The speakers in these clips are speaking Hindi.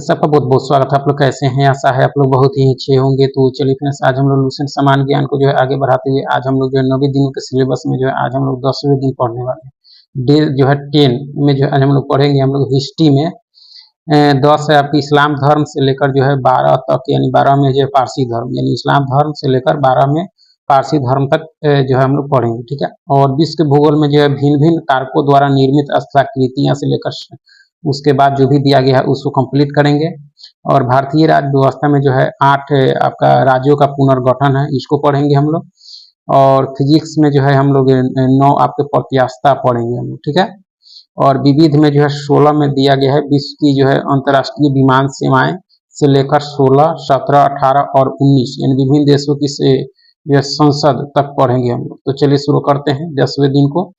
सबका बहुत बहुत स्वागत है। आप लोग कैसे हैं? आशा है आप लोग बहुत ही अच्छे होंगे। तो चलिए फ्रेंड्स, आज हम लोग लुसेंट समान ज्ञान को जो है आगे बढ़ाते हुए आज हम लोग जो है 9वें दिनों के सिलेबस में जो है आज हम लोग 10वें दिन पढ़ने वाले हैं। डे जो है 10 में जो है आज हम लोग पढ़ेंगे। हम लोग हिस्ट्री में 10 है आपकी इस्लाम धर्म से लेकर जो है 12 तक, यानी 12 में जो है पारसी धर्म, यानी इस्लाम धर्म से लेकर 12 में पारसी धर्म तक जो है हम लोग पढ़ेंगे। ठीक है। और विश्व के भूगोल में जो है भिन्न भिन्न कारकों द्वारा निर्मित स्थलाकृतियां से लेकर उसके बाद जो भी दिया गया है उसको कंप्लीट करेंगे। और भारतीय राज्य व्यवस्था में जो है 8 आपका राज्यों का पुनर्गठन है, इसको पढ़ेंगे हम लोग। और फिजिक्स में जो है हम लोग 9 आपके प्रत्यास्थता पढ़ेंगे हम लोग। ठीक है। और विविध में जो है 16 में दिया गया है विश्व की जो है अंतर्राष्ट्रीय विमान सेवाएं से लेकर 16, 17, 18 और 19 यानी विभिन्न देशों की से जो है संसद तक पढ़ेंगे हम लोग। तो चलिए शुरू करते हैं 10वें दिन को।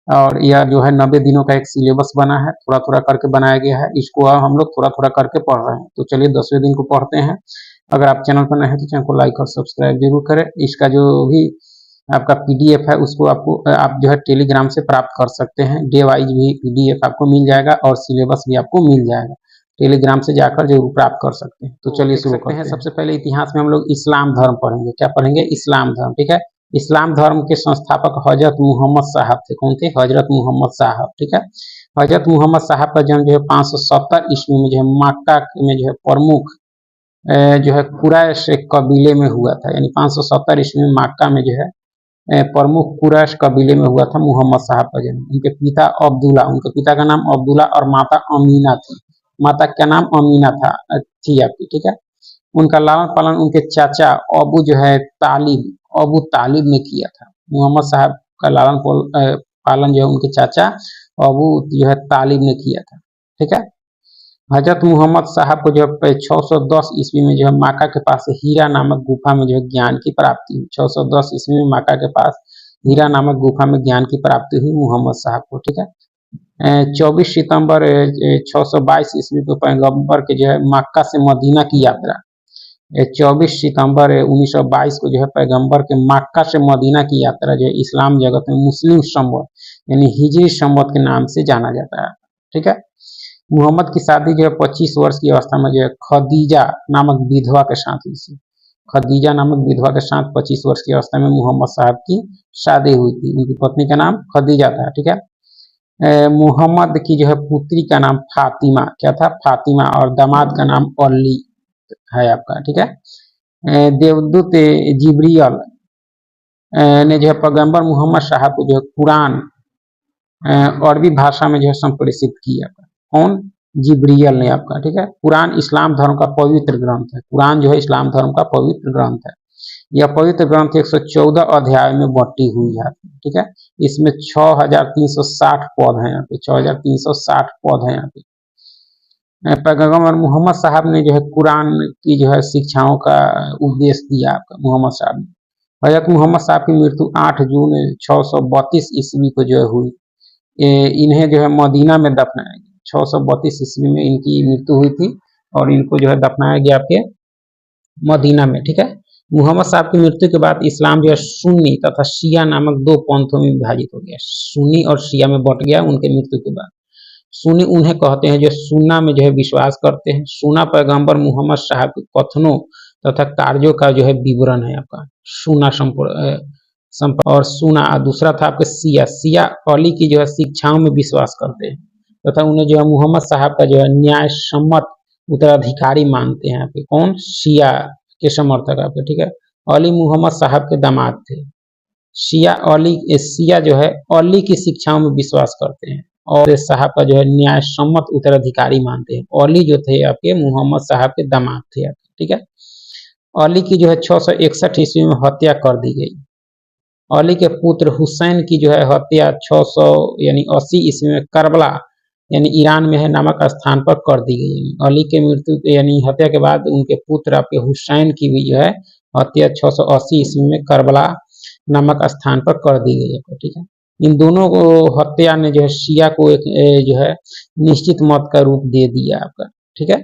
और यह जो है 90 दिनों का एक सिलेबस बना है, थोड़ा थोड़ा करके बनाया गया है, इसको हम लोग थोड़ा थोड़ा करके पढ़ रहे हैं। तो चलिए 10वें दिन को पढ़ते हैं। अगर आप चैनल पर नए हैं तो चैनल को लाइक और सब्सक्राइब जरूर करें। इसका जो भी आपका पीडीएफ है उसको आपको आप जो है टेलीग्राम से प्राप्त कर सकते हैं। डे वाइज भी पीडीएफ आपको मिल जाएगा और सिलेबस भी आपको मिल जाएगा। टेलीग्राम से जाकर जरूर प्राप्त कर सकते हैं। तो चलिए शुरू करते हैं। सबसे पहले इतिहास में हम लोग इस्लाम धर्म पढ़ेंगे। क्या पढ़ेंगे? इस्लाम धर्म। ठीक है। इस्लाम धर्म के संस्थापक हजरत मुहम्मद साहब थे। कौन थे? हजरत मुहम्मद साहब। ठीक है। हजरत मुहम्मद साहब का जन्म जो है 570 ईस्वी में जो है मक्का में जो है प्रमुख जो है कुरैश कबीले में हुआ था। यानी 570 ईस्वी में मक्का में जो है प्रमुख कुरैश कबीले में हुआ था मुहम्मद साहब का जन्म। उनके पिता अब्दुल्ला, उनके पिता का नाम अब्दुल्ला और माता अमीना थी। माता का नाम अमीना थी आपकी। ठीक है। उनका लालन पालन उनके चाचा अबू जो है अबू तालिब ने किया था। मुहम्मद साहब का लालन पालन जो है उनके चाचा अबू जो है तालिब ने किया था। ठीक है। हजरत मुहम्मद साहब को जो है 610 ईस्वी में जो है मक्का के पास हीरा नामक गुफा में जो है ज्ञान की प्राप्ति हुई। 610 ईस्वी में मक्का के पास हीरा नामक गुफा में ज्ञान की प्राप्ति हुई मुहम्मद साहब को। ठीक है। 24 सितंबर 622 ईस्वी को पैगंबर के जो है मक्का से मदीना की यात्रा, 24 सितंबर 1922 को जो है पैगंबर के मक्का से मदीना की यात्रा जो है इस्लाम जगत में मुस्लिम संवत यानी हिजरी संवत के नाम से जाना जाता है। ठीक है। मुहम्मद की शादी जो है 25 वर्ष की अवस्था में जो है खदीजा नामक विधवा के साथ हुई थी। खदीजा नामक विधवा के साथ 25 वर्ष की अवस्था में मुहम्मद साहब की शादी हुई थी। उनकी पत्नी का नाम खदीजा था। ठीक है। मुहम्मद की जो है पुत्री का नाम फातिमा, क्या था? फातिमा। और दामाद का नाम अली है आपका। ठीक है। देवदूत जिब्रियल ने जो है पैगंबर मुहम्मद साहब को जो है कुरान अरबी भाषा में जो है संप्रेषित किया। कौन? जिब्रियल ने आपका। ठीक है। कुरान इस्लाम धर्म का पवित्र ग्रंथ है। कुरान जो है इस्लाम धर्म का पवित्र ग्रंथ है। यह पवित्र ग्रंथ 114 अध्याय में बटी हुई है। ठीक है। इसमें 6360 पद हैं यहाँ पे, 6360 पद हैं यहाँ पे। पैगंबर मोहम्मद साहब ने जो है कुरान की जो है शिक्षाओं का उपदेश दिया आपका मुहम्मद साहब ने। हजरत मुहम्मद साहब की मृत्यु 8 जून 632 ईस्वी को जो है हुई। इन्हें जो है मदीना में दफनाया गया। 632 ईस्वी में इनकी मृत्यु हुई थी और इनको जो है दफनाया गया आपके मदीना में। ठीक है। मुहम्मद साहब की मृत्यु के बाद इस्लाम जो है सुन्नी तथा शिया नामक 2 पंथों में विभाजित हो गया। सुन्नी और शिया में बट गया उनके मृत्यु के बाद। सुन्नी उन्हें कहते हैं जो सुन्ना में जो है विश्वास करते हैं। सुन्ना पैगंबर मुहम्मद साहब के कथनों तथा कार्यों का जो है विवरण है आपका सुन्ना और सुना। दूसरा था आपके शिया। शिया अली की जो है शिक्षाओं में विश्वास करते हैं तथा उन्हें जो है मुहम्मद साहब का जो है न्याय सम्मत उत्तराधिकारी मानते हैं आपके। कौन? शिया के समर्थक आपके। ठीक है। अली मुहम्मद साहब के दामाद थे। शिया जो है अली की शिक्षाओं में विश्वास करते हैं और साहब का जो है न्याय सम्मत उत्तराधिकारी मानते हैं। अली जो थे आपके मुहम्मद साहब के दामाद थे आपके। ठीक है। अली की जो है 661 ईस्वी में हत्या कर दी गई। अली के पुत्र हुसैन की जो है हत्या 600 यानी 80 ईस्वी में करबला यानी ईरान में है नामक स्थान पर कर दी गई। अली के मृत्यु यानी हत्या के बाद उनके पुत्र आपके हुसैन की भी जो है हत्या 680 ईस्वी में करबला नामक स्थान पर कर दी गई है। ठीक है। इन दोनों को हत्या ने जो है शिया को एक जो है निश्चित मत का रूप दे दिया आपका। ठीक है।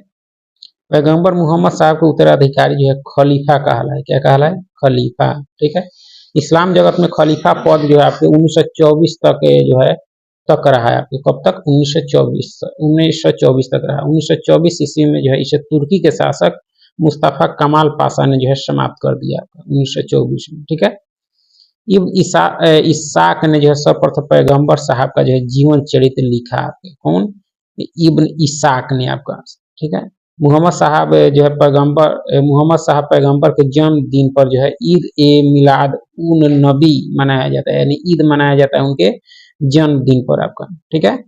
पैगंबर मुहम्मद साहब के उत्तराधिकारी जो है खलीफा कहलाए। क्या कहलाए? खलीफा। ठीक है। इस्लाम जगत में खलीफा पद जो है आपके 1924 तक जो है तक रहा है आपके, कब तक? 1924 तक रहा। 1924 ईस्वी में जो है इसे तुर्की के शासक मुस्तफा कमाल पाशा ने जो है समाप्त कर दिया 1924 में, ठीक है। इब्न इसाक ने जो है सर्वप्रथम पैगंबर साहब का जो है जीवन चरित्र लिखा आपके, कौन? इब्न इसाक ने आपका, ठीक है। मोहम्मद साहब जो है मोहम्मद साहब पैगंबर के जन्म दिन पर जो है ईद ए मिलाद उन नबी मनाया जाता है, यानी ईद मनाया जाता है उनके जन्म दिन पर आपका, ठीक है।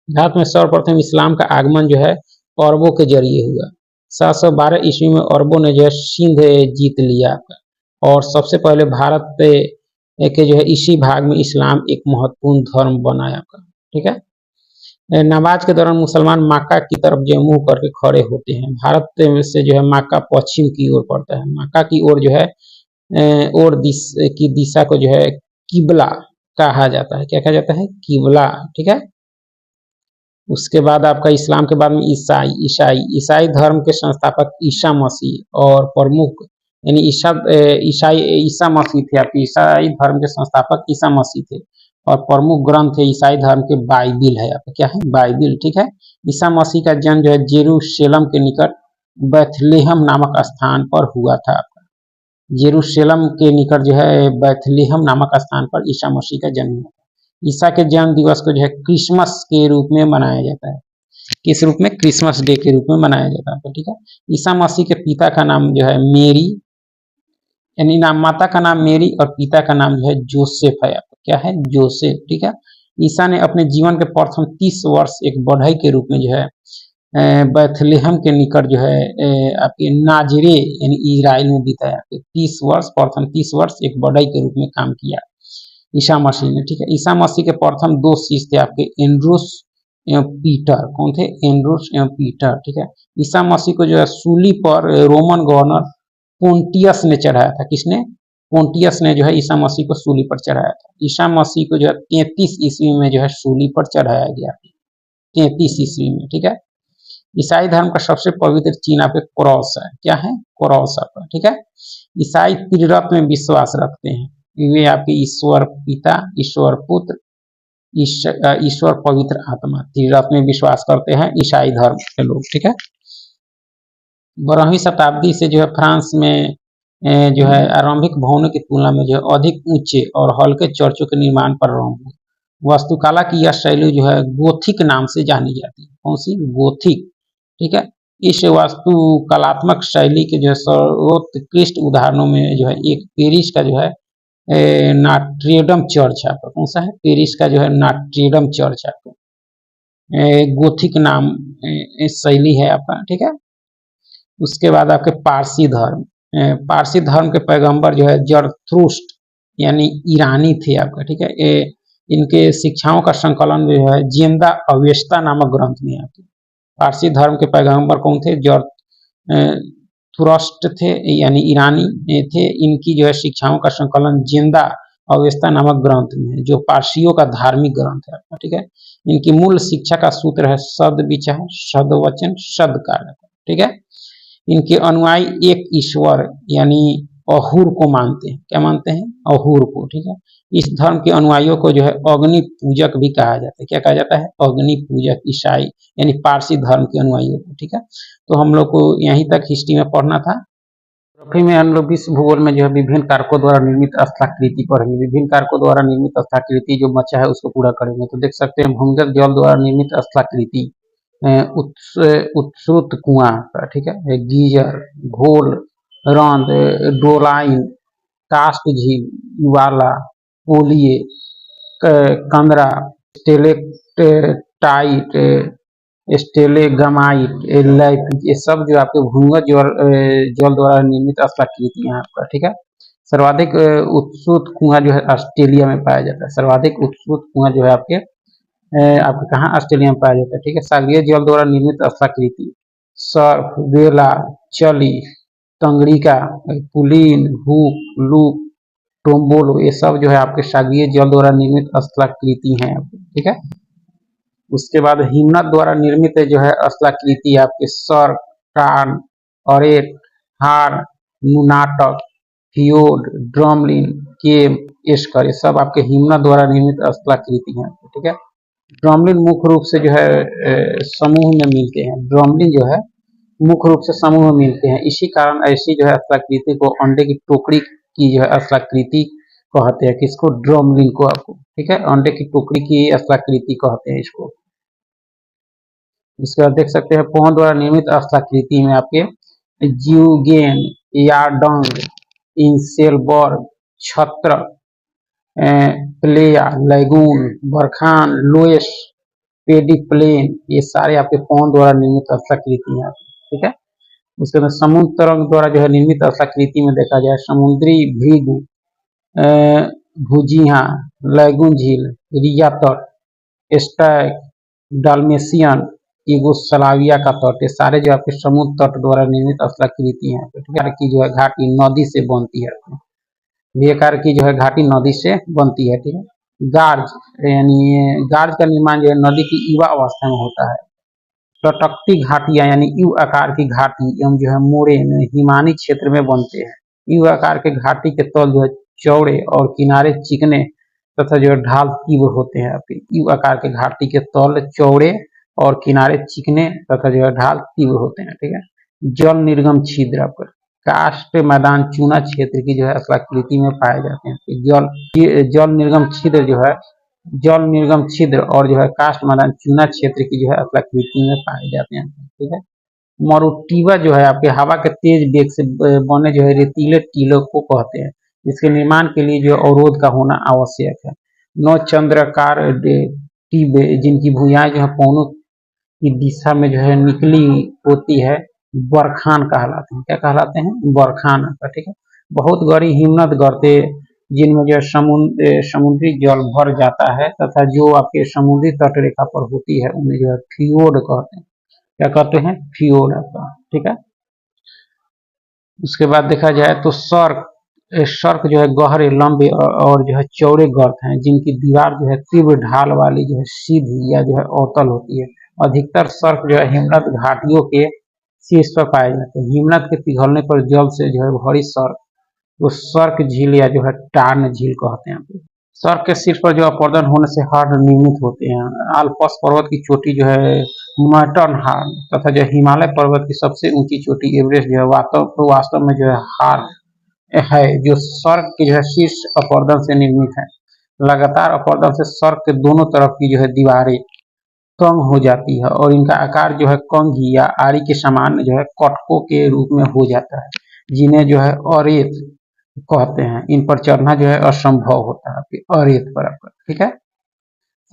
भारत में सर्वप्रथम इस्लाम का आगमन जो है अरबों के जरिए हुआ। 712 ईस्वी में अरबों ने जो है सिंध जीत लिया आपका, और सबसे पहले भारत के जो है इसी भाग में इस्लाम एक महत्वपूर्ण धर्म बनाया आपका, ठीक है। नमाज के दौरान मुसलमान मक्का की तरफ जो मुंह करके खड़े होते हैं। भारत से जो है मक्का पश्चिम की ओर पड़ता है। मक्का की ओर जो है की दिशा को जो है किबला कहा जाता है। क्या कहा जाता है? किबला, ठीक है। उसके बाद आपका इस्लाम के बाद में ईसाई धर्म के संस्थापक ईसा मसीह और प्रमुख, यानी ईसा मसीह थे आपके, ईसाई धर्म के संस्थापक ईसा मसीह थे, और प्रमुख ग्रंथ है ईसाई धर्म के बाइबिल है आपका, क्या है? बाइबिल, ठीक है। ईसा मसीह का जन्म जो है जेरूशलेम के निकट बैथलेहम नामक स्थान पर हुआ था आपका। जेरूशलेम के निकट जो है बैथलेहम नामक स्थान पर ईसा मसीह का जन्म हुआ। ईसा के जन्म दिवस को जो है क्रिसमस के रूप में मनाया जाता है। किस रूप में? क्रिसमस डे के रूप में मनाया जाता है, ठीक है। ईसा मसीह के पिता का नाम जो है मेरी, यानी माता का नाम मेरी और पिता का नाम जो है जोसेफ है आपका, क्या है? जोसेफ, ठीक है। ईसा ने अपने जीवन के प्रथम 30 वर्ष एक बढ़ई के रूप में जो है बैथलेहम के निकट जो है आपके नाजरे यानी इजराइल में बिताया। 30 वर्ष, प्रथम 30 वर्ष एक बढ़ई के रूप में काम किया ईसा मसीह ने, ठीक है। ईसा मसीह के प्रथम 2 शिष्य थे आपके एंड्रूस एवं पीटर। कौन थे? एंड्रूस एवं पीटर, ठीक है। ईसा मसीह को जो है सूली पर रोमन गवर्नर पोंटियस ने चढ़ाया था। किसने? पोंटियस ने जो है ईसा मसीह को सूली पर चढ़ाया था। ईसा मसीह को जो है 33 ईस्वी में जो है सूली पर चढ़ाया गया, 33 ईस्वी में, ठीक है। ईसाई धर्म का सबसे पवित्र चिन्ह आपके क्रॉस है। क्या है? क्रॉस आपका, ठीक है। ईसाई त्रिरत्न में विश्वास रखते हैं। वे आपके ईश्वर पिता, ईश्वर पुत्र, ईश्वर पवित्र आत्मा, त्रिरत्न में विश्वास करते हैं ईसाई धर्म के लोग, ठीक है। 12वीं शताब्दी से जो है फ्रांस में जो है आरंभिक भवनों की तुलना में जो है अधिक ऊंचे और हल्के चर्चों के निर्माण पर आरंभ हुआ। वास्तुकला की यह शैली जो है गोथिक नाम से जानी जाती है। कौन सी? गोथिक, ठीक है। इस वास्तुकलात्मक शैली के जो है सर्वोत्कृष्ट उदाहरणों में जो है एक पेरिस का जो है नाट्रेडम चर्च है। कौन सा है? पेरिस का जो है नाट्रेडम चर्च है। गोथिक नाम शैली है आपका, ठीक है। उसके बाद आपके पारसी धर्म, पारसी धर्म के पैगंबर जो है जरथुष्ट्र यानी ईरानी थे आपका, ठीक है। इनके शिक्षाओं का संकलन जो है जिंदा अवेस्ता नामक ग्रंथ में आपके। पारसी धर्म के पैगंबर कौन थे? जरथुष्ट्र थे, यानी ईरानी थे। इनकी जो है शिक्षाओं का संकलन जिंदा अवेस्ता नामक ग्रंथ में है, जो पारसियों का धार्मिक ग्रंथ है आपका, ठीक है। इनकी मूल शिक्षा का सूत्र है सद विचार, सदवचन, सदकार्य, ठीक है। इनके अनुयायी एक ईश्वर यानी अहूर को मानते हैं। क्या मानते हैं? अहूर को, ठीक है। इस धर्म के अनुयायियों को जो है अग्नि पूजक भी कहा जाता है। क्या कहा जाता है? अग्नि पूजक, ईसाई यानी पारसी धर्म के अनुयायियों को, ठीक है। तो हम लोग को यहीं तक हिस्ट्री में पढ़ना था। ज्योग्राफी में हम लोग विश्व भूगोल में जो है विभिन्न कारकों द्वारा निर्मित स्थलाकृति पढ़ेंगे। विभिन्न कारकों द्वारा निर्मित स्थलाकृति जो बचा है उसको पूरा करेंगे। तो देख सकते हैं भूमिगत जल द्वारा निर्मित स्थलाकृति, उत्सुत कुआं, ठीक है, गीजर, घोल, रंध, डोलाइन, कास्ट झील, वाला, पोलिए, कंदरा, स्टेलेक्टाइट, स्टेलेग्माइट, लैपिस, ये सब जो आपके भूमिगत जल द्वारा निर्मित स्थलाकृति हैं आपका, ठीक है। सर्वाधिक उत्सुत कुआं जो है ऑस्ट्रेलिया में पाया जाता है। सर्वाधिक उत्सुत कुआं जो है आपके कहाँ? ऑस्ट्रेलिया में पाया जाता है, ठीक है। सागरीय जल द्वारा निर्मित स्थलाकृति सर्फ, वेला, चली, तंगड़िका, पुलिन, हुक, लूप, टोम्बोलो, ये सब जो है आपके सागरीय जल द्वारा निर्मित स्थलाकृति हैं, ठीक है। उसके बाद हिमनद द्वारा निर्मित जो है स्थलाकृति आपके सर, टान, अरेट, हार, नुनाटक, फियोर्ड, ड्रमलिन, केम, एस्कर, ये सब आपके हिमनद द्वारा निर्मित स्थलाकृति हैं, ठीक है। ड्रमलिन मुख्य रूप से जो है समूह में मिलते हैं। ड्रमलिन जो है मुख्य रूप से समूह में मिलते हैं, इसी कारण ऐसी जो है स्थलाकृति को अंडे की टोकरी की जो है स्थलाकृति कहते हैं। किसको? ड्रमलिन को आपको, ठीक है। अंडे की टोकरी की स्थलाकृति कहते हैं इसको। इसके बाद देख सकते हैं पोहन द्वारा निर्मित स्थलाकृति में आपके ज्यूगेन, यार्डंग, इंसेलबर्ग, छत्र, प्लेया, लैगून, बरखान, लोएस, पेडिप्लेन, ये सारे आपके पोहन द्वारा निर्मित स्थलाकृति हैं, ठीक है। उसके बाद समुद्र तरंग द्वारा जो है निर्मित स्थलाकृति में देखा जाए समुद्री भृगु, भुजिया, लैगून झील, रिया तट, स्टैग, डाल्मेशियन, यूगोस्लाविया का तट, ये सारे जो आपके समुद्र तट द्वारा निर्मित स्थलाकृति हैं, ठीक है। की जो है घाटी नदी से बनती है, बेकार की जो है घाटी नदी से बनती है, ठीक है। गार्ज यानी गार्ज का निर्माण जो है नदी की युवा अवस्था में होता है। लटकती घाटियां यानी यू आकार की घाटी एवं जो है मोड़े हिमानी क्षेत्र में बनते हैं। यू आकार के घाटी के तल जो है चौड़े और किनारे चिकने तथा जो है ढाल तीव्र होते हैं। आपके यू आकार के घाटी के तल चौड़े और किनारे चिकने तथा जो है ढाल तीव्र होते हैं, ठीक है। जल निर्गम छिद्र आपका कास्ट मैदान चूना क्षेत्र की जो है स्थलाकृति में पाए जाते हैं। जल निर्गम छिद्र जो है जल निर्गम छिद्र और जो है कास्ट मैदान चूना क्षेत्र की जो है स्थलाकृति में पाए जाते हैं, ठीक है। मरुटिवा जो है आपके हवा के तेज वेग से बने जो है रेतीले टीलों को कहते हैं। इसके निर्माण के लिए जो अवरोध का होना आवश्यक है। नौ चंद्राकार टीबे जिनकी भुजाएं जो है पौनों की दिशा में जो है निकली होती है, बरखान कहलाते हैं। क्या कहलाते हैं? बरखान, ठीक है। बहुत गहरी हिमनद गर्ते जिनमें जो समुद्री जल भर जाता है तथा जो आपके समुद्री तट रेखा पर होती है उन्हें जो है फियोर्ड कहते हैं। क्या कहते हैं? फियोर्ड आपका, ठीक है। उसके बाद देखा जाए तो सर्क जो है गहरे लंबे और जो है चौड़े गर्त हैं जिनकी दीवार जो है तीव्र ढाल वाली जो है सीधी या जो है अवतल होती है। अधिकतर सर्क जो है हिमनद घाटियों के शीर्ष पर पाए जाते हैं। हिमनद के पिघलने पर जल से जो है भरी सर्क, वो सर्क झील या जो है टार्न झील कहते हैं। सर्क के शीर्ष पर जो अपवर्दन होने से हार्ड निर्मित होते हैं। आल्प्स पर्वत की चोटी जो है मैटरहॉर्न तथा जो हिमालय पर्वत की सबसे ऊंची चोटी एवरेस्ट जो है वास्तव में जो है हार्ड है, जो सर्क के जो है शीर्ष अपवर्दन से निर्मित है। लगातार अपवर्दन से सर्क के दोनों तरफ की जो है दीवारें तंग हो जाती है और इनका आकार जो है कंघी या आरी के समान जो है कटकों के रूप में हो जाता है, जिन्हें जो है अरेत कहते हैं। इन पर चढ़ना जो है असंभव होता है अरेत पर आपका, ठीक है।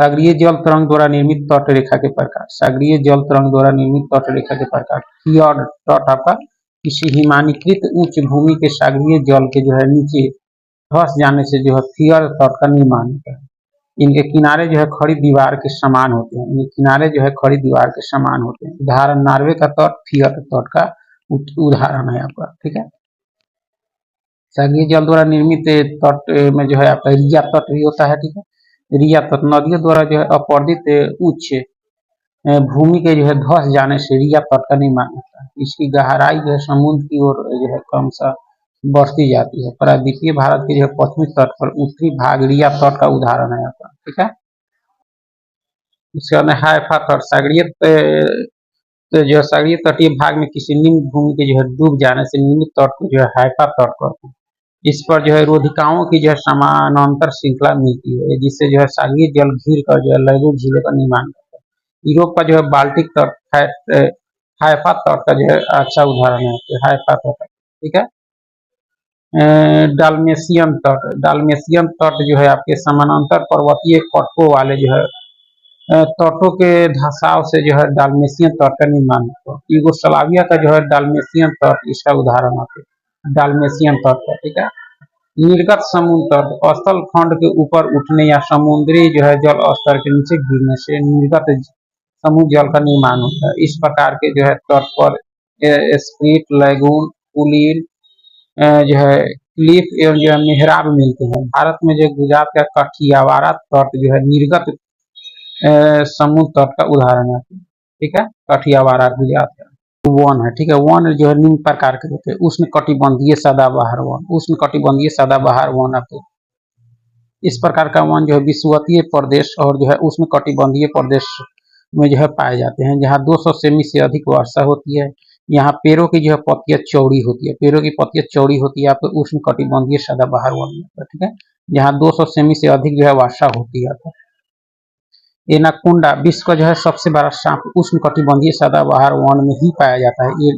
सागरीय जल तरंग द्वारा निर्मित तट रेखा के प्रकार। सागरीय जल तरंग द्वारा निर्मित तट रेखा के प्रकार। फियर्ड तट आपका किसी हिमानीकृत उच्च भूमि के सागरीय जल के जो है नीचे धंस जाने से जो है फियर्ड तट का निर्माण होता है। इनके किनारे जो है खड़ी दीवार के समान होते हैं। इनके किनारे जो है खड़ी दीवार के समान होते हैं। उदाहरण नॉर्वे का तट फियर्ड तट का उदाहरण है आपका, ठीक है। सागरीय जल द्वारा निर्मित तट में जो है आपका रिया तट भी होता है, ठीक है। रिया तट नदियों द्वारा जो है अपवर्दित उच्च भूमि के जो है धंस जाने से रिया तट का निर्माण होता है। इसकी गहराई जो है समुद्र की ओर जो है क्रमशः बढ़ती जाती है। प्रायद्वीपीय भारत के जो है पश्चिमी तट पर उत्तरी भाग रिया तट का उदाहरण है आपका, ठीक है। उसके बाद हाइफा तट जो सागरीय तटीय भाग में किसी निम्न भूमि के जो है डूब जाने से निर्मित तट को जो है हाइफा तट कहते हैं। इस पर जो है रोधिकाओं की जो है समानांतर श्रृंखला मिलती है जिससे जो है सागरीय जल घिर कर जो है लैगून झीलों का निर्माण करता है। यूरोप का जो है बाल्टिक तट हाइफा तट का जो है अच्छा उदाहरण है हाइफा तट, ठीक है। डाल्मेशियन तट जो है आपके समानांतर पर्वतीय पट्टों वाले जो है तटों के धसाव से जो है डाल्मेशियन तट का निर्माण होता है। यूगोस्लाविया का जो है डाल्मेशियन तट इसका उदाहरण होता है, डाल्मेशियन तट का, ठीक है। निर्गत समुद्र तट स्थल खंड के ऊपर उठने या समुद्री जो है जल स्तर के नीचे गिरने से निर्गत समुद्र जल का निर्माण होता है। इस प्रकार के जो है तट पर स्प्रिट, लैगून, पुलिन जो है क्लिफ एवं जो है मेहराब मिलते हैं। भारत में जो गुजरात का कठियावाड़ा तट जो है निर्गत समुद्र तट का उदाहरण है, ठीक है। कठियावाड़ा गुजरात का वन है, ठीक है। वन जो है निम्न प्रकार के होते हैं। उष्ण कटिबंधीय सदाबहार वन, उष्ण कटिबंधीय सदाबहार वन आपके इस प्रकार का वन जो है विषुवतीय प्रदेश और जो है उष्णकटिबंधीय प्रदेश में जो है पाए जाते हैं, जहाँ 200 सेमी से अधिक वर्षा होती है। यहाँ पेड़ों की जो है पत्तियां चौड़ी होती है, पेड़ों की पत्तियां चौड़ी होती है आपको उष्णकटिबंधीय सदाबहार वन में, ठीक है, जहाँ 200 सेमी से अधिक जो है वर्षा होती है। एनाकोंडा विश्व का जो है सबसे बड़ा सांप उष्णकटिबंधीय सदाबहार वन में ही पाया जाता है। ये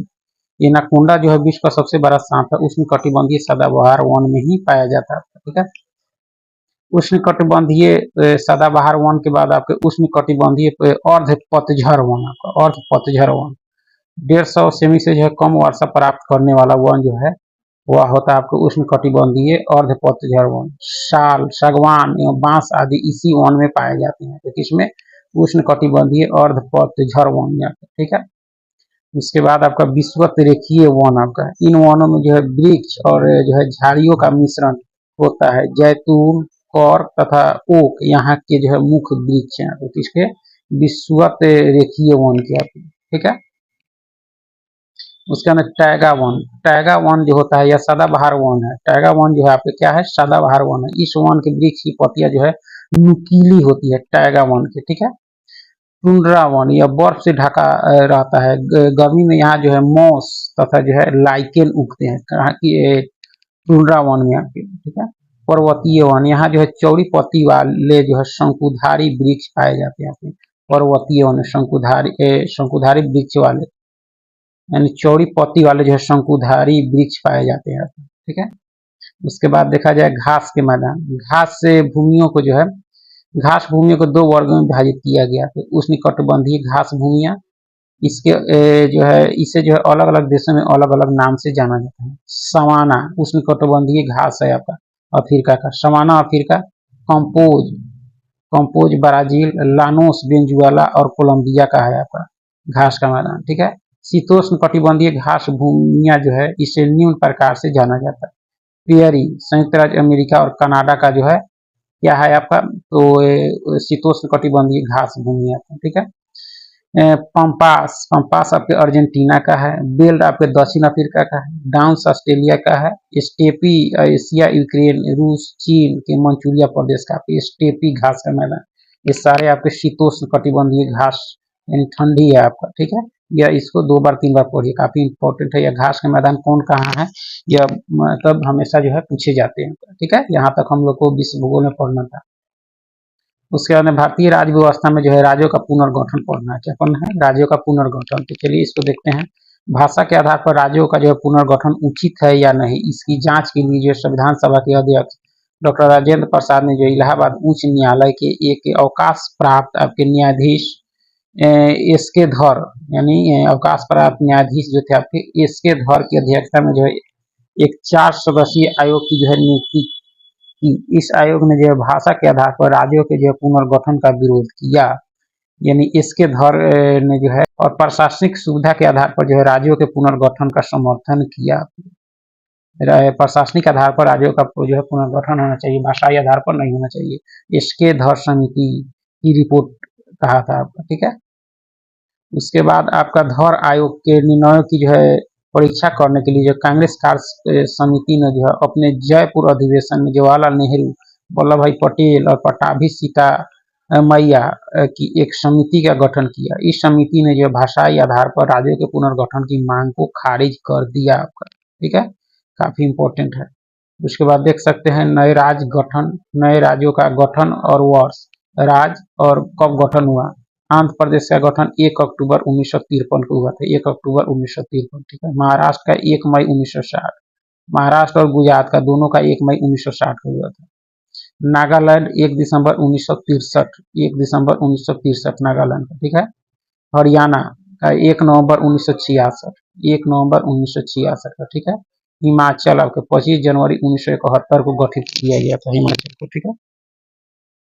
एनाकोंडा जो है विश्व का सबसे बड़ा सांप है, उष्णकटिबंधीय सदाबहार वन में ही पाया जाता है, ठीक है। उष्णकटिबंधीय सदाबहार वन के बाद आपके उष्णकटिबंधीय अर्ध पतझड़ वन, आपका अर्ध पतझड़ वन 150 सेमी से जो है कम वर्षा प्राप्त करने वाला वन जो है वह होता है आपको उष्णकटिबंधीय अर्ध पतझड़ वन। साल, सागवान एवं बांस आदि इसी वन में पाए जाते हैं, तो किसमें? उष्णकटिबंधीय अर्ध पतझड़ वन में, ठीक है। उसके बाद आपका विषुवत रेखीय वन, आपका इन वनों में जो है वृक्ष और जो है झाड़ियों का मिश्रण होता है। जैतून, कौर तथा ओक यहाँ के जो है मुख्य वृक्ष हैं, तो किसके? विषुवत रेखीय वन के, ठीक है। उसके अंदर टैगा वन, टैगा वन जो होता है यह सदाबहार वन है। टैगा वन जो है आपके क्या है? सदाबहार वन है। इस वन के वृक्ष की पत्तियां जो है नुकीली होती है, टैगा वन की, ठीक है। टुंड्रा वन यह बर्फ से ढका रहता है। गर्मी में यहाँ जो है मॉस तथा जो है लाइकेन उगते हैं, कहाँ की? टुंड्रा वन में आपके, ठीक है। पर्वतीय वन यहाँ जो है चौड़ी पत्ती वाले जो है शंकुधारी वृक्ष पाए जाते हैं। पर्वतीय वन शंकुधारी वृक्ष वाले यानी चौड़ी पत्ती वाले जो है शंकुधारी वृक्ष पाए जाते हैं, ठीक है। उसके बाद देखा जाए घास के मैदान, घास से भूमियों को जो है घास भूमियों को दो वर्गों में विभाजित किया गया। तो उष्णकटिबंधीय घास भूमियां, इसके जो है इसे जो है अलग अलग देशों में अलग अलग नाम से जाना जाता है। सवाना उष्णकटिबंधीय घास है आपका अफ्रीका का, savanna Africa. Campos, campos Brazil, llanos Venezuela और कोलंबिया का है आपका घास का मैदान, ठीक है। शीतोष्ण कटिबंधीय घास भूमियां जो है इसे निम्न प्रकार से जाना जाता है। प्रेयरी संयुक्त राज्य अमेरिका और कनाडा का जो है क्या है आपका? तो शीतोष्ण कटिबंधीय घास भूमि है, ठीक है। पंपास, पंपास आपके अर्जेंटीना का है। बेल्ट आपके दक्षिण अफ्रीका का है। डाउन्स ऑस्ट्रेलिया का है। स्टेपी एशिया, यूक्रेन, रूस, चीन के मंचूरिया प्रदेश का स्टेपी घास का मैदान। ये सारे आपके शीतोष्ण कटिबंधीय घास यानी ठंडी है आपका, ठीक है। यह इसको 2 बार 3 बार पढ़िए, काफी इंपॉर्टेंट है। यह घास का मैदान कौन कहाँ है, यह मतलब हमेशा जो है पूछे जाते हैं, ठीक है। यहाँ तक हम लोग को विश्व भूगोल में पढ़ना था। उसके बाद में भारतीय राज्य व्यवस्था में जो है राज्यों का पुनर्गठन पढ़ना है। क्या पढ़ना है? राज्यों का पुनर्गठन। तो चलिए इसको देखते हैं। भाषा के आधार पर राज्यों का जो है पुनर्गठन उचित है या नहीं, इसकी जांच के लिए जो संविधान सभा के अध्यक्ष डॉक्टर राजेंद्र प्रसाद ने जो इलाहाबाद उच्च न्यायालय के एक अवकाश प्राप्त आपके न्यायाधीश एसके धर यानी अवकाश प्राप्त न्यायाधीश जो थे आपके एसके धर की अध्यक्षता में जो है एक 4 सदस्यीय आयोग की जो है नियुक्ति की। इस आयोग ने जो है भाषा के आधार पर राज्यों के जो है पुनर्गठन का विरोध किया, यानी इसके धर ने जो है और प्रशासनिक सुविधा के आधार पर जो है राज्यों के पुनर्गठन का समर्थन किया। प्रशासनिक आधार पर राज्यों का जो है पुनर्गठन होना चाहिए, भाषाई आधार पर नहीं होना चाहिए। इसके धर समिति की रिपोर्ट कहा था आपका, ठीक है। उसके बाद आपका धर आयोग के निर्णयों की जो है परीक्षा करने के लिए जो कांग्रेस कार्य समिति ने जो है अपने जयपुर अधिवेशन में जवाहरलाल नेहरू, वल्लभ भाई पटेल और पटाभी सीता मैया की एक समिति का गठन किया। इस समिति ने जो भाषाई आधार पर राज्यों के पुनर्गठन की मांग को खारिज कर दिया आपका, ठीक है, काफी इंपॉर्टेंट है। उसके बाद देख सकते हैं नए राज्य गठन, नए राज्यों का गठन और वर्ष, राज्य और कब गठन हुआ। आंध्र प्रदेश का गठन 1 अक्टूबर 1953 को हुआ था, 1 अक्टूबर 1953, ठीक है। महाराष्ट्र का 1 मई 1960, महाराष्ट्र और गुजरात का दोनों का 1 मई 1960 को हुआ था। नागालैंड 1 दिसंबर 1963, 1 दिसंबर 1963 नागालैंड का, ठीक है। हरियाणा का 1 नवंबर 1966, 1 नवंबर 1966 का, ठीक है। हिमाचल आपके 25 जनवरी 1971 को गठित किया गया था हिमाचल को, ठीक है।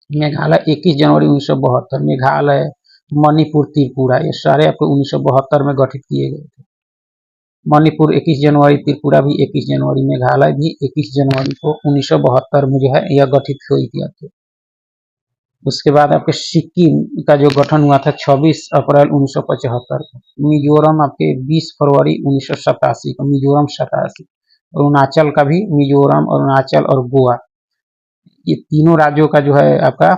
मेघालय 21 जनवरी 1972, मेघालय, मणिपुर, त्रिपुरा ये सारे आपको 1972 में गठित किए गए थे। मणिपुर 21 जनवरी, त्रिपुरा भी 21 जनवरी, मेघालय भी 21 जनवरी को 1972 में जो है यह गठित हुई थी आपके। उसके बाद आपके सिक्किम का जो गठन हुआ था 26 अप्रैल 1975 को। मिजोरम आपके 20 फरवरी 1987 को, मिजोरम 87। अरुणाचल का भी, मिजोरम, अरुणाचल और गोवा ये तीनों राज्यों का जो है आपका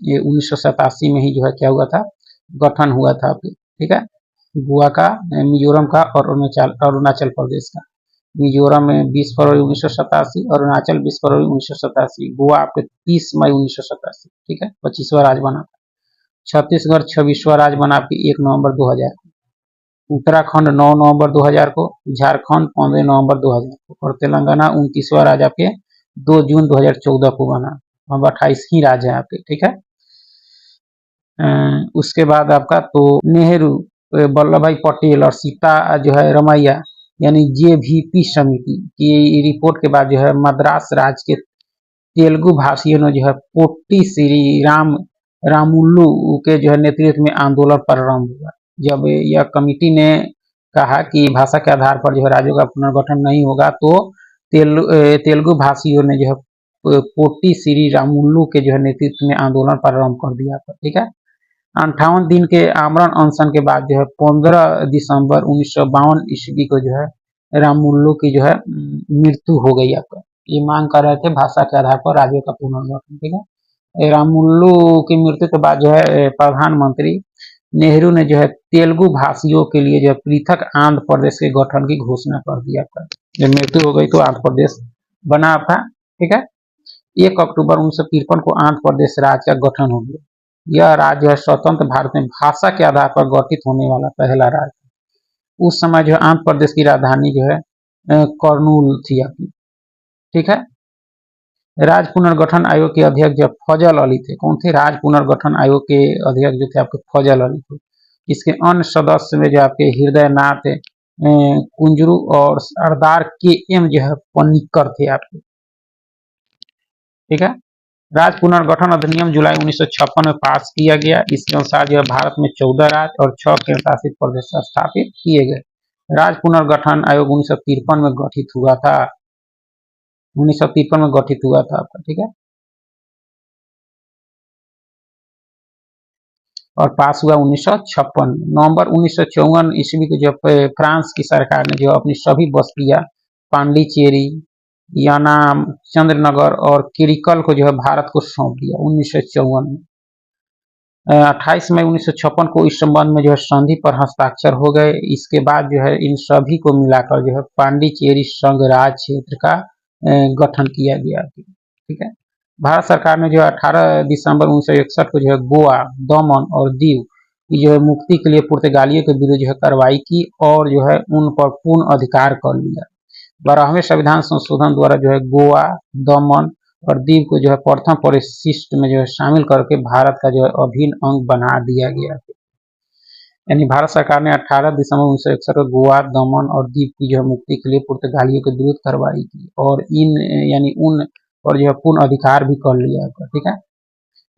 ये 1987 में ही जो है क्या हुआ था, गठन हुआ था आपके, ठीक है। गोवा का, मिजोरम का और अरुणाचल प्रदेश का। मिजोरम में 20 फरवरी 1987, अरुणाचल 20 फरवरी 1987, गोवा आपके 30 मई 1987, ठीक है, 25वां राज्य बना था। छत्तीसगढ़ 26वां राज्य बना आपके 1 नवंबर 2000 को। उत्तराखंड 9 नवंबर 2000 को, झारखंड 15 नवंबर 2000 को और तेलंगाना 29वां राज्य आपके 2 जून 2014 को बना। अब 28 ही राज्य है आपके, ठीक है। उसके बाद आपका तो नेहरू, वल्लभ भाई पटेल और सीता जो है रमैया यानी जेवीपी समिति की रिपोर्ट के बाद जो है मद्रास राज्य के तेलुगु भाषियों ने जो है पोट्टी श्री रामुलु के जो है नेतृत्व में आंदोलन प्रारंभ हुआ। जब यह कमिटी ने कहा कि भाषा के आधार पर जो है राज्यों का पुनर्गठन नहीं होगा तो तेलुगु भाषियों ने जो है पोट्टी श्री रामुलु के जो है नेतृत्व में आंदोलन प्रारंभ कर दिया था, ठीक है। 58 दिन के आमरण अनशन के बाद जो है 15 दिसंबर 1952 ईस्वी को जो है रामुलु की जो है मृत्यु हो गई आपका। ये मांग कर रहे थे भाषा के आधार पर राज्यों का पुनर्गठन, ठीक है। रामुलु की मृत्यु के बाद जो है प्रधानमंत्री नेहरू ने जो है तेलुगु भाषियों के लिए जो है पृथक आंध्र प्रदेश के गठन की घोषणा कर दिया था। जब मृत्यु हो गई तो आंध्र प्रदेश बना था, ठीक है। 1 अक्टूबर 1953 को आंध्र प्रदेश राज्य का गठन हो गया। यह राज्य है स्वतंत्र भारत में भाषा के आधार पर गठित होने वाला पहला राज्य। उस समय जो आंध्र प्रदेश की राजधानी जो है कर्नूल थी आपकी, ठीक है। राज्य पुनर्गठन आयोग के अध्यक्ष जो फजल अली थे, कौन थे? राज्य पुनर्गठन आयोग के अध्यक्ष जो थे आपके फजल अली थे। इसके अन्य सदस्य में जो आपके हृदय नाथ कुंजरू और सरदार के एम जो है पन्निकर थे आपके, ठीक है। राज्य पुनर्गठन अधिनियम जुलाई 1956 में पास किया गया। इसके अनुसार जो है भारत में 14 राज्य और 6 केंद्र शासित प्रदेश स्थापित किए गए। राज्य पुनर्गठन आयोग 1953 में गठित हुआ था, 1953 में गठित हुआ था आपका, ठीक है। और पास हुआ 1956। नवंबर 1954 ईस्वी को जब फ्रांस की सरकार ने जो अपनी सभी बस्तियां पांडिचेरी, यानाम, चंद्रनगर और किरिकल को जो है भारत को सौंप दिया 1954 में। 28 मई 1956 को इस संबंध में जो है संधि पर हस्ताक्षर हो गए। इसके बाद जो है इन सभी को मिलाकर जो है पांडिचेरी संघ राज्य क्षेत्र का गठन किया गया, ठीक है। भारत सरकार ने जो 18 दिसंबर 1961 को जो है गोवा, दमन और दीव की जो है मुक्ति के लिए पुर्तगालियों के विरुद्ध जो है कार्रवाई की और जो है उन पर पूर्ण अधिकार कर लिया। 12वें संविधान संशोधन द्वारा जो है गोवा, दमन और दीव को जो है प्रथम परिशिष्ट में जो है शामिल करके भारत का जो है अभिन्न अंग बना दिया गया। यानी भारत सरकार ने 18 दिसंबर 1961 को गोवा, दमन और दीव की जो है मुक्ति के लिए पुर्तगालियों के विरुद्ध कार्रवाई की और इन यानी उन पर जो है पूर्ण अधिकार भी कर लिया, ठीक है।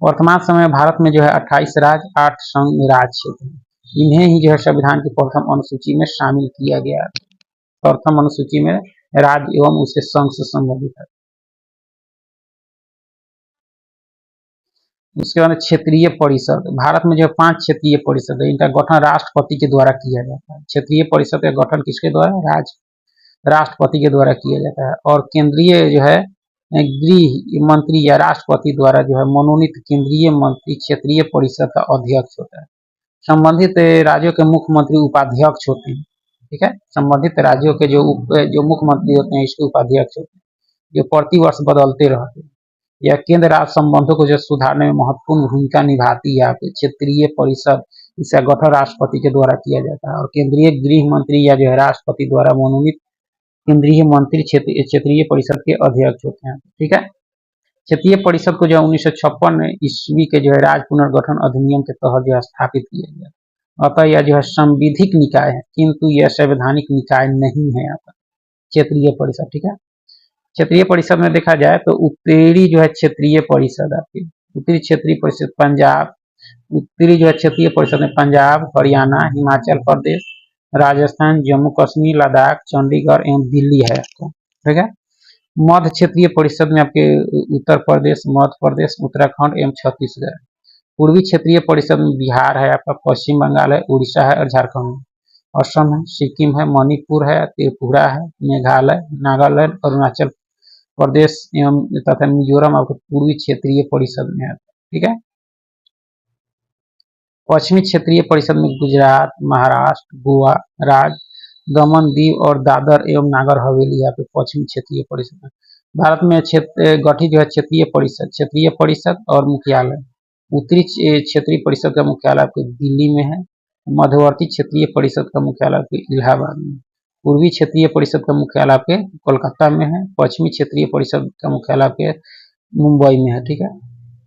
वर्तमान समय भारत में जो है 28 राज्य, 8 संघ राज्य क्षेत्र हैं। इन्हें ही जो है संविधान की प्रथम अनुसूची में शामिल किया गया। प्रथम अनुसूची में राज्य एवं उसके संघ से संबंधित है। उसके बाद क्षेत्रीय परिषद। भारत में जो 5 क्षेत्रीय परिषद है, इनका गठन राष्ट्रपति के द्वारा किया जाता है। क्षेत्रीय परिषद का गठन किसके द्वारा? राष्ट्रपति के द्वारा किया जाता है। और केंद्रीय जो है गृह मंत्री या राष्ट्रपति द्वारा जो है मनोनीत केंद्रीय मंत्री क्षेत्रीय परिषद का अध्यक्ष होता है। संबंधित राज्यों के मुख्यमंत्री उपाध्यक्ष होते हैं, ठीक है। संबंधित राज्यों के जो मुख्यमंत्री होते हैं इसके उपाध्यक्ष होते हैं, जो प्रति वर्ष बदलते रहते हैं। यह केंद्र राज्य संबंधों को जो सुधारने में महत्वपूर्ण भूमिका निभाती है। आपके क्षेत्रीय परिषद, इसका गठन राष्ट्रपति के द्वारा किया जाता है और केंद्रीय गृह मंत्री या जो है राष्ट्रपति द्वारा मनोनीत केंद्रीय मंत्री क्षेत्रीय परिषद के अध्यक्ष होते हैं, ठीक है। क्षेत्रीय परिषद को जो 1956 ईस्वी के जो है राज्य पुनर्गठन अधिनियम के तहत जो है स्थापित किया गया। अतः यह जो है संविधिक निकाय है, किंतु यह संवैधानिक निकाय नहीं है आपका क्षेत्रीय परिषद, ठीक है। क्षेत्रीय परिषद में देखा जाए तो उत्तरी जो है क्षेत्रीय परिषद आपकी, उत्तरी क्षेत्रीय परिषद पंजाब, उत्तरी जो है क्षेत्रीय परिषद में पंजाब, हरियाणा, हिमाचल प्रदेश, राजस्थान, जम्मू कश्मीर, लद्दाख, चंडीगढ़ एवं दिल्ली है आपको, ठीक है। मध्य क्षेत्रीय परिषद में आपके उत्तर प्रदेश, मध्य प्रदेश, उत्तराखंड एवं छत्तीसगढ़। पूर्वी क्षेत्रीय परिषद में बिहार है आपका, पश्चिम बंगाल है, उड़ीसा है और झारखंड है। असम है, सिक्किम है, मणिपुर है, त्रिपुरा है, मेघालय, नागालैंड, अरुणाचल प्रदेश एवं तथा मिजोरम आपके पूर्वी क्षेत्रीय परिषद में है। ठीक है। पश्चिमी क्षेत्रीय परिषद में गुजरात, महाराष्ट्र, गोवा राज्य, दमन दीव और दादर एवं नागर हवेली यहाँ पे पश्चिमी क्षेत्रीय परिषद में। भारत में गठित जो है क्षेत्रीय परिषद और मुख्यालय। उत्तरी क्षेत्रीय परिषद का मुख्यालय आपके दिल्ली में है। मध्यवर्ती क्षेत्रीय परिषद का मुख्यालय आपके इलाहाबाद में। पूर्वी क्षेत्रीय परिषद का मुख्यालय आपके कोलकाता में है। पश्चिमी क्षेत्रीय परिषद का मुख्यालय आपके मुंबई में है। ठीक है।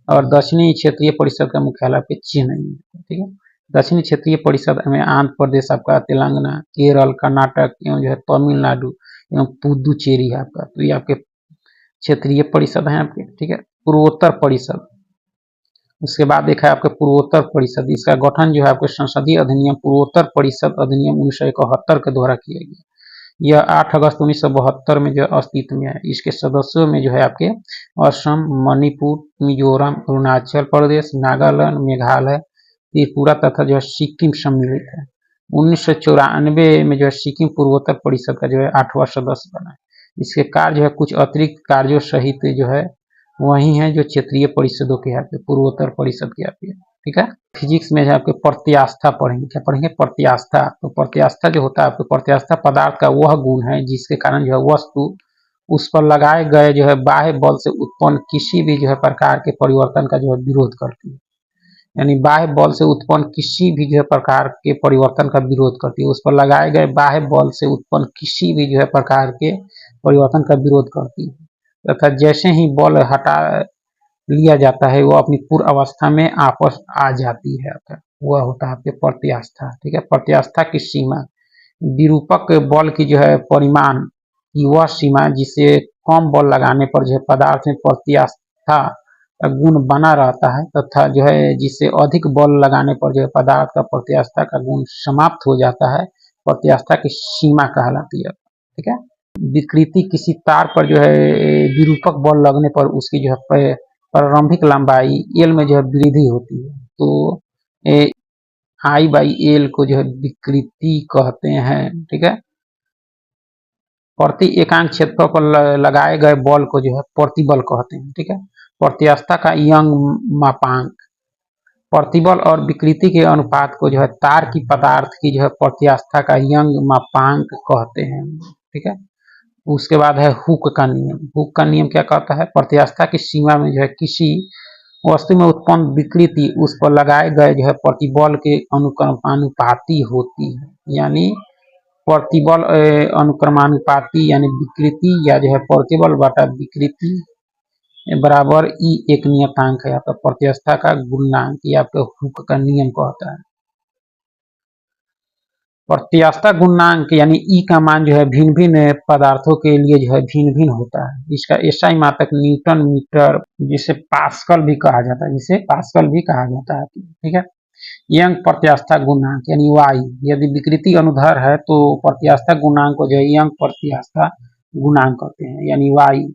और दक्षिणी क्षेत्रीय परिषद का मुख्यालय आपके चेन्नई में है। ठीक है। दक्षिणी क्षेत्रीय परिषद में आंध्र प्रदेश आपका, तेलंगाना, केरल, कर्नाटक एवं जो है तमिलनाडु एवं पुदुचेरी है आपका। तो ये आपके क्षेत्रीय परिषद है आपके। ठीक है। पूर्वोत्तर परिषद, उसके बाद देखा है आपके पूर्वोत्तर परिषद, इसका गठन जो है आपके संसदीय अधिनियम पूर्वोत्तर परिषद अधिनियम 1971 के द्वारा किया गया। यह 8 अगस्त 1972 में जो अस्तित्व में है। इसके सदस्यों में जो है आपके असम, मणिपुर, मिजोरम, अरुणाचल प्रदेश, नागालैंड, मेघालय, त्रिपुरा तथा जो है सिक्किम सम्मिलित है। 1994 में जो है सिक्किम पूर्वोत्तर परिषद का जो है 8वां सदस्य बना है। इसके कार्य जो है कुछ अतिरिक्त कार्यों सहित जो है वही है जो क्षेत्रीय परिषदों के आपके पूर्वोत्तर परिषद के आपके। ठीक है। फिजिक्स में आपके प्रत्यास्था पढ़ेंगे। क्या पढ़ेंगे? प्रत्यास्था। तो प्रत्यास्था जो होता है आपके, प्रत्यास्था पदार्थ का वह गुण है जिसके कारण जो है वस्तु उस पर लगाए गए जो है बाह्य बल से उत्पन्न किसी भी जो है प्रकार के परिवर्तन का जो है विरोध करती है। यानी बाह्य बल से उत्पन्न किसी भी जो है प्रकार के परिवर्तन का विरोध करती है। उस पर लगाए गए बाह्य बल से उत्पन्न किसी भी जो है प्रकार के परिवर्तन का विरोध करती है तथा जैसे ही बल हटा लिया जाता है वो अपनी पूर्व अवस्था में वापस आ जाती है। वह होता है आपके प्रत्यास्था। ठीक है। प्रत्यास्था की सीमा विरूपक बल की जो है परिमाण की वह सीमा जिसे कम बल लगाने पर जो है पदार्थ में प्रत्यास्था का गुण बना रहता है तथा जो है जिससे अधिक बल लगाने पर जो है पदार्थ का प्रत्यास्था का गुण समाप्त हो जाता है, प्रत्यास्था की सीमा कहलाती है। ठीक है। विकृति किसी तार पर जो है विरूपक बल लगने पर उसकी जो है प्रारंभिक लंबाई एल में जो है वृद्धि होती है। तो आई बाई एल को जो है विकृति कहते हैं। ठीक है। प्रति एकांक क्षेत्रफल पर लगाए गए बल को जो है प्रतिबल कहते हैं। ठीक है। प्रत्यास्था का यंग मापांक, प्रतिबल और विकृति के अनुपात को जो है तार की पदार्थ की जो है प्रत्यास्था का यंग मापांक कहते हैं। ठीक है। उसके बाद है हुक का नियम। हुक का नियम क्या कहता है? प्रत्यास्था की सीमा में जो है किसी वस्तु में उत्पन्न विकृति उस पर लगाए गए जो है प्रतिबल के अनुक्रमानुपाती होती है। यानी प्रतिबल अनुक्रमानुपाती यानी विकृति या जो है प्रतिबल बटा विकृति बराबर ई एक नियतांक है आपका प्रत्यास्था का गुणांक। ये आपका हुक का नियम कहता है। प्रत्यास्था गुणांक यानी ई का मान जो है भिन्न भिन्न पदार्थों के लिए जो है भिन्न भिन्न होता है। इसका एसआई मात्रक न्यूटन मीटर, जिसे पास्कल भी कहा जाता है। ठीक है। यंग प्रत्यास्था गुणांक यानी वाई, यदि विकृति अनुधर है तो प्रत्यास्था गुणांक को जो है यंग प्रत्यास्था गुणांक कहते हैं यानी वाई।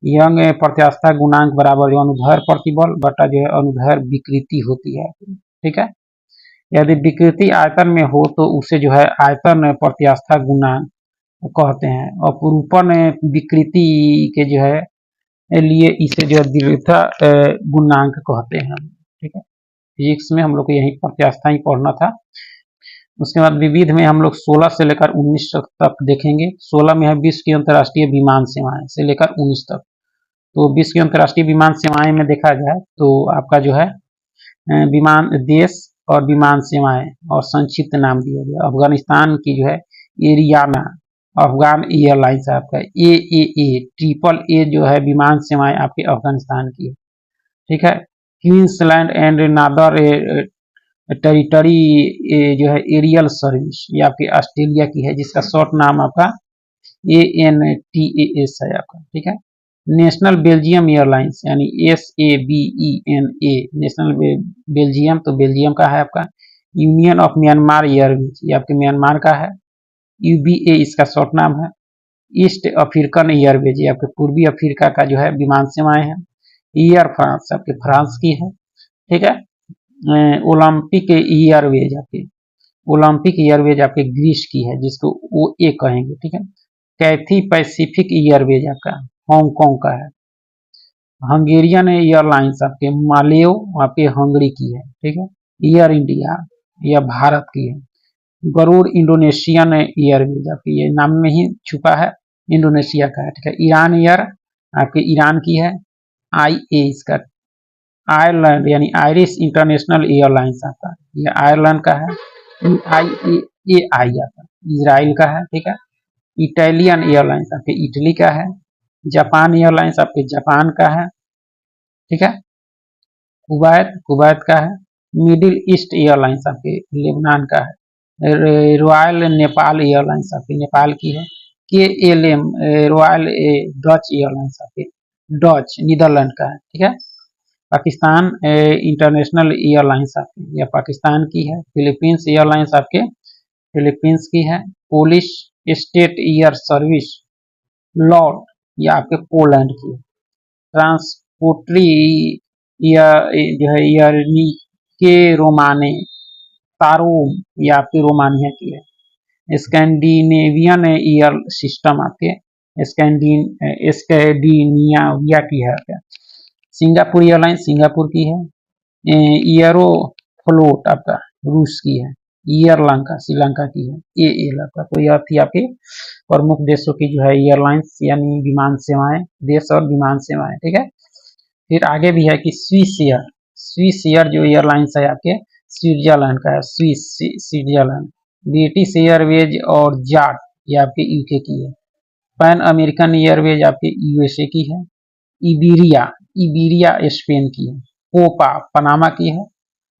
यंग प्रत्यास्था गुणांक बराबर जो अनुधर प्रतिबल बटा जो है अनुधर विकृति होती है। ठीक है। यदि विकृति आयतन में हो तो उसे जो है आयतन प्रत्यास्था गुणांक कहते हैं और पुरूपण विकृति के जो है लिए इसे जो है दीर्घता गुणांक कहते हैं। ठीक है। फिजिक्स में हम लोग को यही प्रत्यास्था ही पढ़ना था। उसके बाद विविध में हम लोग 16 से लेकर 19 तक देखेंगे। 16 में है विश्व की अंतर्राष्ट्रीय विमान सेवाएं से लेकर 19 तक। तो विश्व की अंतर्राष्ट्रीय विमान सेवाएं में देखा जाए तो आपका जो है विमान देश और विमान सेवाएं और संक्षिप्त नाम दिया गया। अफगानिस्तान की जो है एरियाना अफगान एयरलाइंस आपका ए ट्रिपल ए जो है विमान सेवाएं आपके अफगानिस्तान की है। ठीक है। क्वींसलैंड एंड नादर टेरिटरी जो है एरियल सर्विस ये आपकी ऑस्ट्रेलिया की है जिसका शॉर्ट नाम आपका ANTAS है आपका। ठीक है। नेशनल बेल्जियम एयरलाइंस यानी SABENA नेशनल बेल्जियम, तो बेल्जियम का है आपका। यूनियन ऑफ म्यांमार एयरवेज ये आपके म्यांमार का है। UBA इसका शॉर्ट नाम है। ईस्ट अफ्रीकन एयरवेज ये आपके पूर्वी अफ्रीका का जो है विमान सेवाएं है। एयर फ्रांस आपके फ्रांस की है। ठीक है। ओलंपिक एयरवेज आपके ग्रीस की है जिसको OA कहेंगे। ठीक है। कैथी पैसिफिक एयरवेज आपका हांगकांग का है। हंगेरियन एयरलाइंस आपके मालेव आपके हंगरी की है, ठीक है। एयर इंडिया यह भारत की है। गरुड़ इंडोनेशियन एयरवेज आपकी, ये नाम में ही छुपा है, इंडोनेशिया का है, ठीक है। ईरान एयर आपके ईरान की है। IA इसका आयरलैंड यानी आयरिश इंटरनेशनल एयरलाइंस आपका, ये आयरलैंड का है। IAI आपका इजराइल का है, ठीक है। इटालियन एयरलाइंस आपके इटली का है। जापान एयरलाइंस आपके जापान का है, ठीक है। कुवैत का है। मिडिल ईस्ट एयरलाइंस आपके लेबनान का है। रॉयल नेपाल एयरलाइंस आपके नेपाल की है। KLM रॉयल डच एयरलाइंस आपके डच नीदरलैंड का है, ठीक है। पाकिस्तान इंटरनेशनल एयरलाइंस आपकी यह पाकिस्तान की है। फिलीपींस एयरलाइंस आपके फिलीपींस की है। Polish state air service Lord यह आपके पोलैंड की है। ट्रांसपोर्ट्री जो है यर्नी के रोमाने तारोम यह आपकी रोमानिया की है। स्कैंडिनेवियन एयर सिस्टम आपके स्कैंडिनिया की है आपका। सिंगापुर एयरलाइंस सिंगापुर की है। एयरो फ्लोट आपका रूस की है। एयरलंका श्रीलंका की है। AL आपका। तो यह थी आपके प्रमुख देशों की जो है एयरलाइंस यानी विमान सेवाएं, देश और विमान सेवाएं, ठीक है। फिर आगे भी है कि स्विस एयर जो एयरलाइंस है आपके स्विट्जरलैंड का है। स्विट्जरलैंड। ब्रिटिश एयरवेज और जाट ये आपके UK की है। पैन अमेरिकन एयरवेज आपके USA की है। इबीरिया स्पेन की है। कोपा पनामा की है।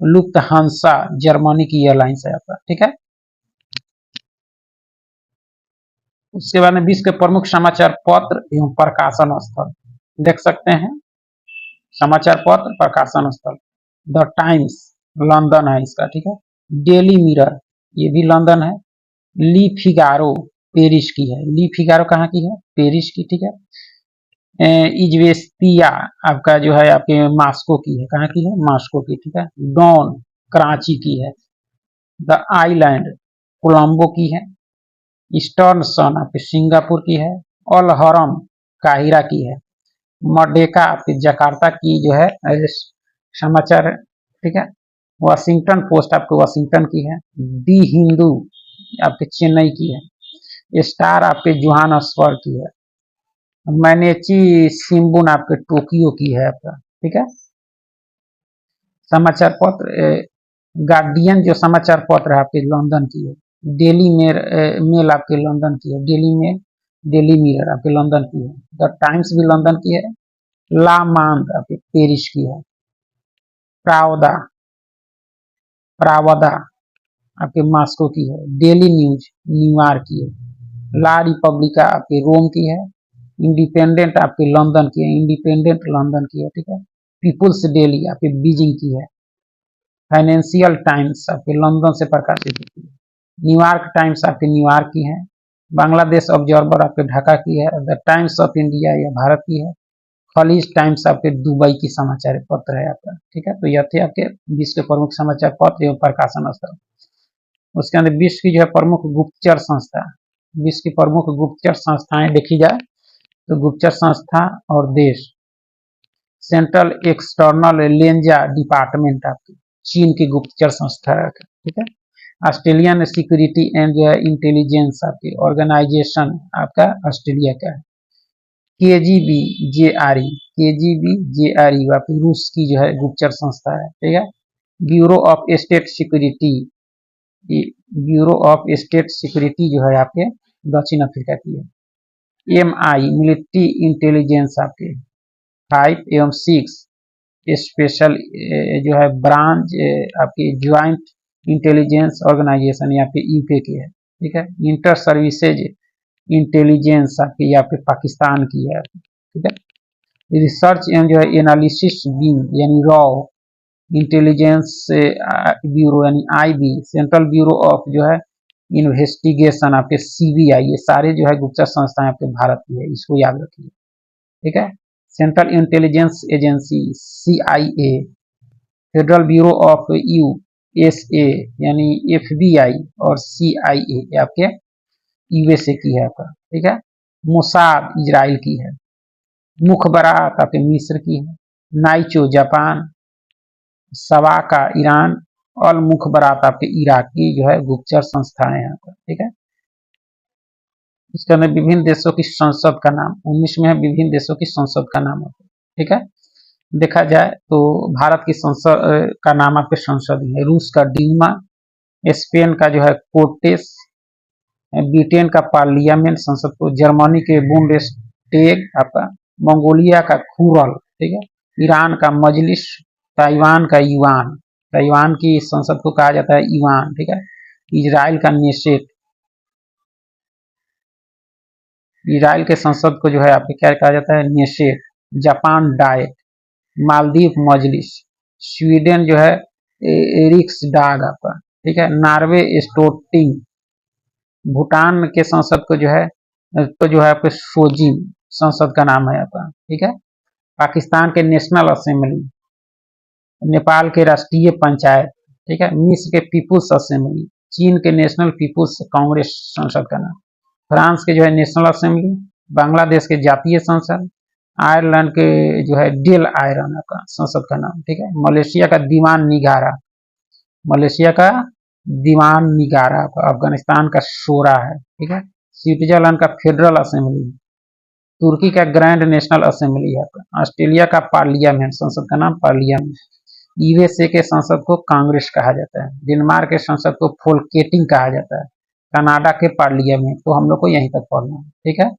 लुफ्थहांसा जर्मनी की एयरलाइंस है आपका, ठीक है। उसके बाद में विश्व के प्रमुख समाचार पत्र एवं प्रकाशन स्थल देख सकते हैं। समाचार पत्र प्रकाशन स्थल द टाइम्स लंदन है इसका, ठीक है। डेली मिरर ये भी लंदन है। ली फिगारो पेरिस की है। ली फिगारो कहाँ की है? पेरिस की, ठीक है। इजवेस्तिया आपका जो है आपके मास्को की है। कहाँ की है? मास्को की, ठीक है। डॉन कराची की है। द आइलैंड कोलंबो की है। ईस्टर्न सन आपके सिंगापुर की है। अल हरम काहिरा की है। मर्डेका आपके जकार्ता की जो है समाचार है, ठीक है। वाशिंगटन पोस्ट आपके वाशिंगटन की है। दी हिंदू आपके चेन्नई की है। स्टार आपके जोहान्सबर्ग की है। मैनेची सिम्बुन आपके टोक्यो की है आपका, ठीक है। समाचार पत्र गार्डियन जो समाचार पत्र है आपके लंदन की है। डेली मेल आपके लंदन की है। डेली मिरर आपके लंदन की है। द टाइम्स भी लंदन की है। ला मांग आपके पेरिस की है। प्रावदा आपके मास्को की है। डेली न्यूज न्यूयॉर्क की है। ला रिपब्लिका आपके रोम की है। इंडिपेंडेंट आपके लंदन की है। इंडिपेंडेंट लंदन की है, ठीक है। पीपुल्स डेली आपके बीजिंग की है। फाइनेंशियल टाइम्स आपके लंदन से प्रकाशित होती है। न्यूयॉर्क टाइम्स आपके न्यूयॉर्क की है। बांग्लादेश ऑब्जर्वर आपके ढाका की है। द टाइम्स ऑफ इंडिया यह भारत की है। खलीज टाइम्स आपके दुबई की समाचार पत्र है आपका, ठीक है। तो यह थे आपके विश्व के प्रमुख समाचार पत्र एवं प्रकाशन स्थल। उसके अंदर विश्व की जो है प्रमुख गुप्तचर संस्था, विश्व की प्रमुख गुप्तचर संस्थाएं देखी जाए तो गुप्तचर संस्था और देश। सेंट्रल एक्सटर्नल लेंजा डिपार्टमेंट आपकी चीन की गुप्तचर संस्था है, ठीक है। ऑस्ट्रेलियन सिक्योरिटी एंड इंटेलिजेंस आपकी ऑर्गेनाइजेशन आपका ऑस्ट्रेलिया का है। KGB-JRE आपकी रूस की जो है गुप्तचर संस्था है, ठीक है। ब्यूरो ऑफ स्टेट सिक्योरिटी जो है आपके दक्षिण अफ्रीका की है। MI मिलिट्री इंटेलिजेंस आपके 5 एवं 6 स्पेशल जो है ब्रांच आपकी ज्वाइंट इंटेलिजेंस ऑर्गेनाइजेशन ये आपके UK की है, ठीक है। इंटर सर्विसेज इंटेलिजेंस आपकी आपके पाकिस्तान की है, ठीक है। रिसर्च एंड जो है एनालिसिस विंग यानी रॉ इंटेलिजेंस ब्यूरो यानी IB सेंट्रल ब्यूरो ऑफ जो है इन्वेस्टिगेशन आपके CBI ये सारे जो है गुप्तचर संस्थाएं आपके भारत की है, इसको याद रखिए, ठीक है। Central intelligence agency CIA, federal bureau of USA यानी FBI और CIA आपके USA की है आपका, ठीक है। मोसाद इजराइल की है। मुख बारात आपके मिस्र की है, नाइचो जापान, सवाका ईरान, और मुख बारात आपके इराक की जो है गुप्तचर संस्थाएं यहाँ पर, ठीक है। इसके अंदर विभिन्न देशों की संसद का नाम 19 में है, विभिन्न देशों की संसद का नाम होता है, ठीक है। देखा जाए तो भारत की संसद का नाम आपके संसद है, रूस का डीमा, स्पेन का जो है कोर्टेस, ब्रिटेन का पार्लियामेंट संसद को, जर्मनी के बुंडेस्टेग आपका, मंगोलिया का खुरल, ठीक है, ईरान का मजलिस, ताइवान का युआन, ताइवान की संसद को कहा जाता है युआन, ठीक है, इजराइल का नेशेट, इजराइल के संसद को जो है आपके क्या कहा जाता है नेशेट, जापान डाइट, मालदीव मजलिस, स्वीडन जो है रिक्सडाग आपका, ठीक है, नॉर्वे स्टोटिंग, भूटान के संसद को जो है आपके सोजिम संसद का नाम है आपका, ठीक है। पाकिस्तान के नेशनल असेंबली, नेपाल के राष्ट्रीय पंचायत, ठीक है, मिस्र के पीपुल्स असेंबली, चीन के नेशनल पीपुल्स कांग्रेस संसद का नाम, फ्रांस के जो है नेशनल असेंबली, बांग्लादेश के जातीय संसद, आयरलैंड के जो है डेल आयरन का संसद का नाम, ठीक है, मलेशिया का दीवान निगारा, मलेशिया का दीवान निगारा, अफगानिस्तान का शोरा है, ठीक है, स्विट्जरलैंड का फेडरल असेंबली, तुर्की का ग्रैंड नेशनल असेंबली है, ऑस्ट्रेलिया का पार्लियामेंट संसद का नाम पार्लियामेंट, यूएसए के संसद को कांग्रेस कहा जाता है, डेनमार्क के संसद को फोल्केटिंग कहा जाता है, कनाडा के पार्लियामेंट, तो हम लोग को यहीं तक पढ़ना है, ठीक है।